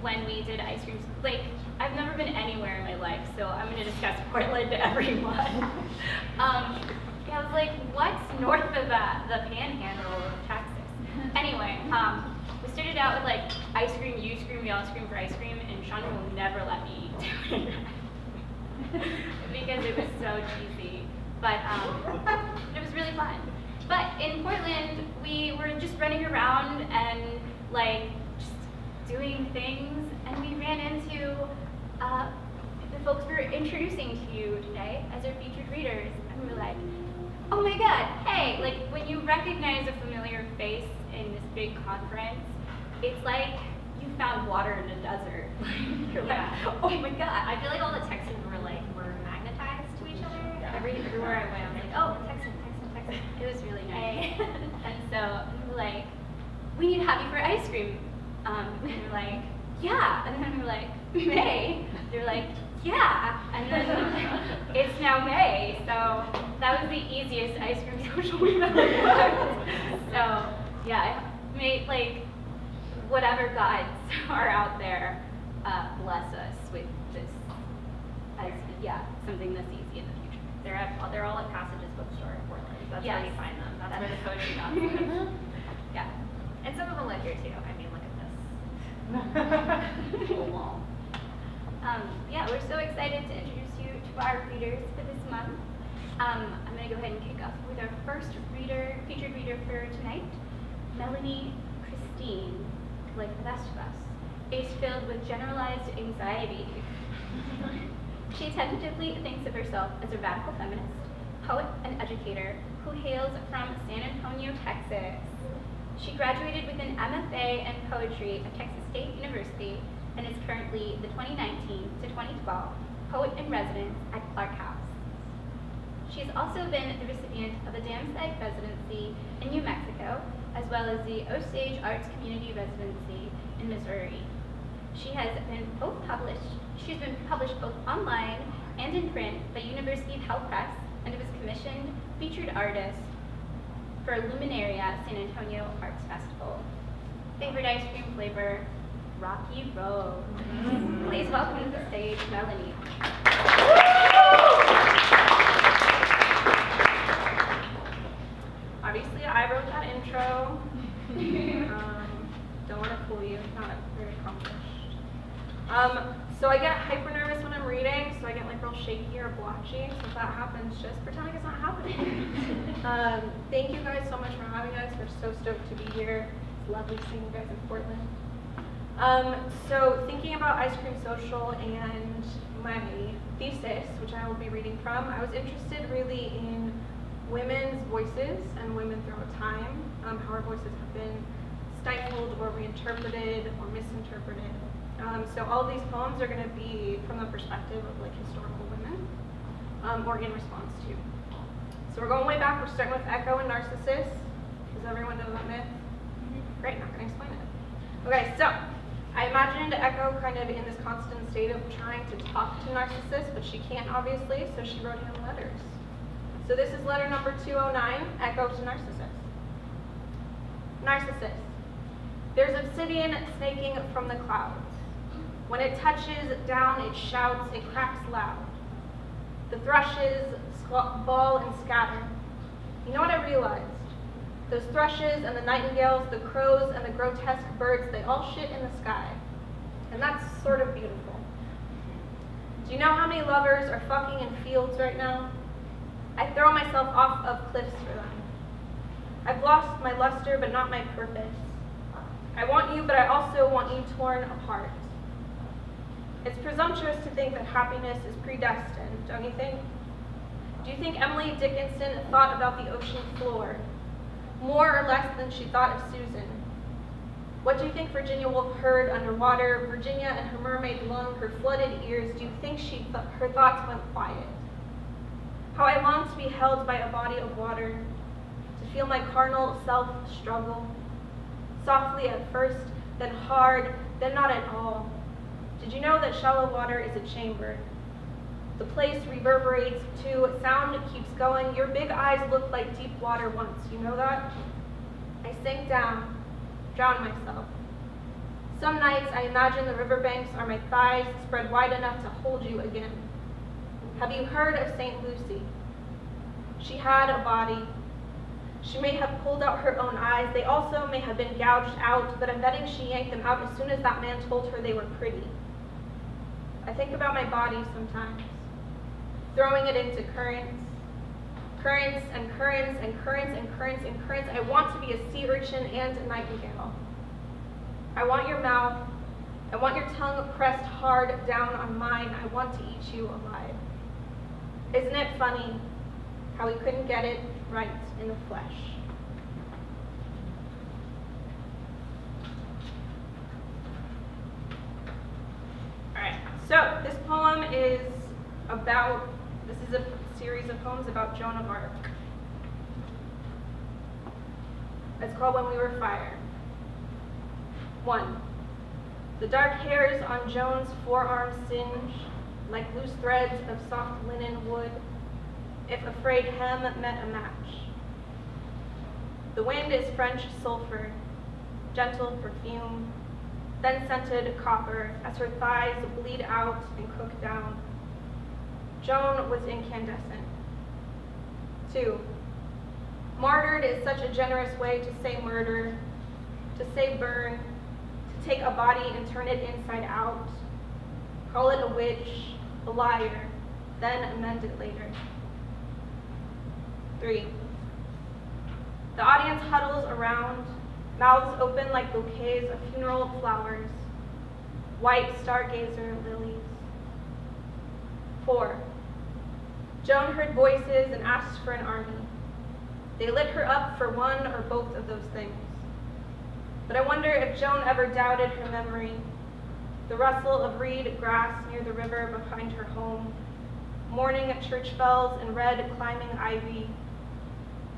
when we did ice cream, like, I've never been anywhere in my life, so I'm going to discuss Portland to everyone. I was like, what's north of that? The panhandle of Texas. Anyway, we started out with like ice cream, you scream, we all scream for ice cream, and Sean will never let me do it because it was so cheesy. But it was really fun. But in Portland, we were just running around and like just doing things, and we ran into the folks we're introducing to you today as our featured readers, and we were like, oh my god, hey, like when you recognize a familiar face in this big conference, it's like you found water in a desert. You're like, oh my god. I feel like all the Texans were magnetized to each other. Yeah. Everywhere I went, I was like, oh, Texan. It was really nice. And so we were like, we need to have you for ice cream. And we were like, yeah. And then we were like, May. They're like, yeah. And then it's now May. So that was the easiest ice cream social we've ever done. So yeah, I made like whatever gods are out there bless us with this as something that's easy in the future. They're all at Passages bookstore in Portland. That's where you find them. That's where the poetry dots are. Yeah. And some of them live here too. I mean, look at this. Cool wall. We're so excited to introduce you to our readers for this month. I'm going to go ahead and kick off with our first featured reader for tonight, Melanie Kristeen. Like the best of us, is filled with generalized anxiety. She tentatively thinks of herself as a radical feminist, poet, and educator who hails from San Antonio, Texas. She graduated with an MFA in poetry at Texas State University and is currently the 2019 to 2012 Poet in Residence at Clark House. She has also been the recipient of a Damsag residency in New Mexico, as well as the Osage Arts Community Residency in Missouri. She's been published both online and in print by University of Health Press, and was commissioned featured artist for Luminaria San Antonio Arts Festival. Favorite ice cream flavor, Rocky Road. Please welcome to the stage, Melanie. Obviously, I wrote that intro. Don't want to fool you, not very accomplished. So I get hyper nervous when I'm reading, so I get like real shaky or blotchy. So if that happens, just pretend like it's not happening. Thank you guys so much for having us. We're so stoked to be here. It's lovely seeing you guys in Portland. So thinking about Ice Cream Social and my thesis, which I will be reading from, I was interested really in women's voices and women throughout time, how our voices have been stifled or reinterpreted or misinterpreted. So all of these poems are going to be from the perspective of like historical women, or in response to. So we're going way back. We're starting with Echo and Narcissus. Does everyone know that myth? Great, not going to explain it. Okay, so I imagined Echo kind of in this constant state of trying to talk to Narcissus, but she can't obviously, so she wrote him letters. So this is letter number 209, Echo to Narcissus. Narcissus, there's obsidian snaking from the clouds. When it touches down, it shouts, it cracks loud. The thrushes bawl and scatter. You know what I realized? Those thrushes and the nightingales, the crows and the grotesque birds, they all shit in the sky. And that's sort of beautiful. Do you know how many lovers are fucking in fields right now? I throw myself off of cliffs for them. I've lost my luster, but not my purpose. I want you, but I also want you torn apart. It's presumptuous to think that happiness is predestined, don't you think? Do you think Emily Dickinson thought about the ocean floor, more or less than she thought of Susan? What do you think Virginia Woolf heard underwater? Virginia and her mermaid lung, her flooded ears, do you think her thoughts went quiet? How I long to be held by a body of water, to feel my carnal self struggle, softly at first, then hard, then not at all. Did you know that shallow water is a chamber? The place reverberates too, sound keeps going. Your big eyes looked like deep water once, you know that? I sank down, drowned myself. Some nights I imagine the riverbanks are my thighs spread wide enough to hold you again. Have you heard of St. Lucy? She had a body. She may have pulled out her own eyes. They also may have been gouged out, but I'm betting she yanked them out as soon as that man told her they were pretty. I think about my body sometimes, throwing it into currents and currents and currents and currents and currents. I want to be a sea urchin and a nightingale. I want your mouth. I want your tongue pressed hard down on mine. I want to eat you alive. Isn't it funny how we couldn't get it right in the flesh? All right, so this poem is about, this is a series of poems about Joan of Arc. It's called When We Were Fire. 1. The dark hairs on Joan's forearms singe like loose threads of soft linen wood, if a frayed hem met a match. The wind is French sulfur, gentle perfume, then scented copper as her thighs bleed out and cook down. Joan was incandescent. 2. Martyred is such a generous way to say murder, to say burn, to take a body and turn it inside out, call it a witch, a liar, then amend it later. 3. The audience huddles around, mouths open like bouquets of funeral flowers, white stargazer lilies. 4. Joan heard voices and asked for an army. They lit her up for one or both of those things. But I wonder if Joan ever doubted her memory, the rustle of reed grass near the river behind her home, morning church bells and red climbing ivy.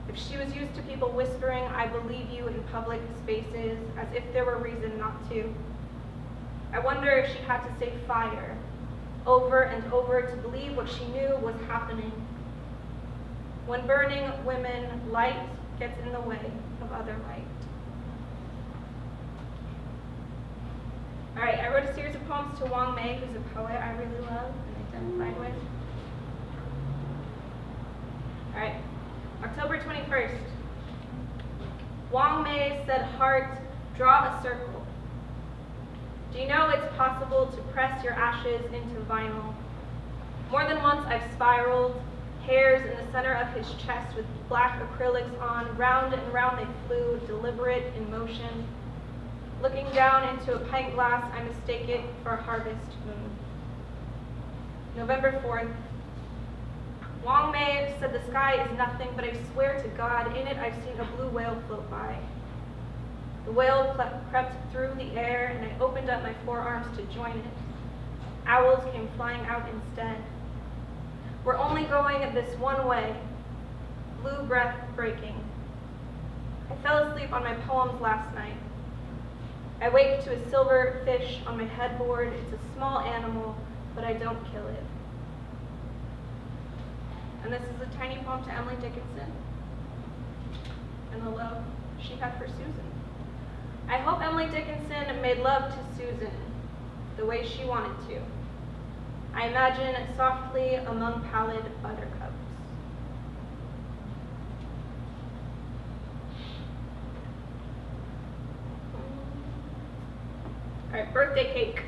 If she was used to people whispering, "I believe you" in public spaces, as if there were reason not to. I wonder if she had to say fire over and over to believe what she knew was happening. When burning women, light gets in the way of other light. All right, I wrote a series of poems to Wang Mei, who's a poet I really love and identified with. All right, October 21st. Wang Mei said, "Heart, draw a circle. Do you know it's possible to press your ashes into vinyl? More than once I've spiraled, hairs in the center of his chest with black acrylics on, round and round they flew, deliberate in motion. Looking down into a pint glass, I mistake it for a harvest moon." November 4th. Wang Mei said the sky is nothing, but I swear to God, in it I've seen a blue whale float by. The whale crept through the air, and I opened up my forearms to join it. Owls came flying out instead. We're only going this one way, blue breath breaking. I fell asleep on my poems last night. I wake to a silver fish on my headboard. It's a small animal, but I don't kill it. And this is a tiny poem to Emily Dickinson and the love she had for Susan. I hope Emily Dickinson made love to Susan the way she wanted to. I imagine softly among pallid buttercups. All right, birthday cake.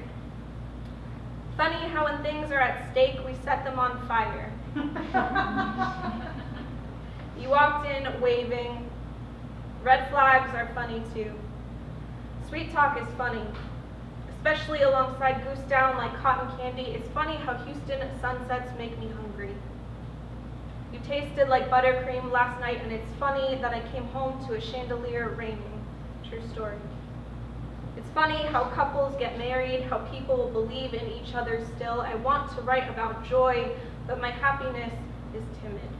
Funny how when things are at stake, we set them on fire. You walked in waving. Red flags are funny too. Sweet talk is funny, especially alongside goose down like cotton candy. It's funny how Houston sunsets make me hungry. You tasted like buttercream last night, and it's funny that I came home to a chandelier raining. True story. It's funny how couples get married, how people believe in each other still. I want to write about joy, but my happiness is timid.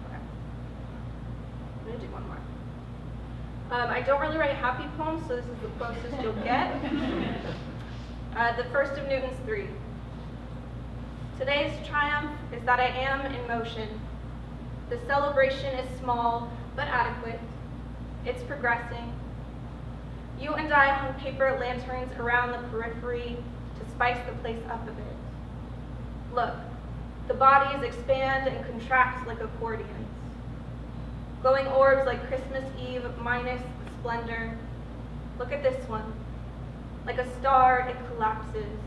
Okay. I'm going to do one more. I don't really write happy poems, so this is the closest you'll get. The first of Newton's 3. Today's triumph is that I am in motion. The celebration is small, but adequate. It's progressing. You and I hung paper lanterns around the periphery to spice the place up a bit. Look, the bodies expand and contract like accordions. Glowing orbs like Christmas Eve minus the splendor. Look at this one. Like a star, it collapses.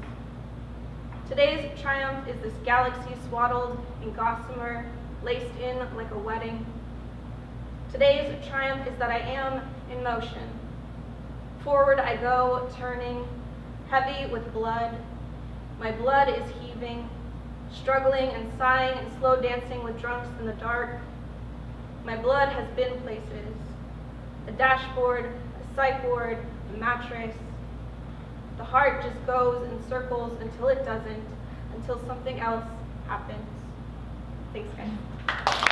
Today's triumph is this galaxy swaddled in gossamer, laced in like a wedding. Today's triumph is that I am in motion. Forward I go, turning, heavy with blood. My blood is heaving, struggling and sighing and slow dancing with drunks in the dark. My blood has been places. A dashboard, a psych ward, a mattress. The heart just goes in circles until it doesn't, until something else happens. Thanks, guys.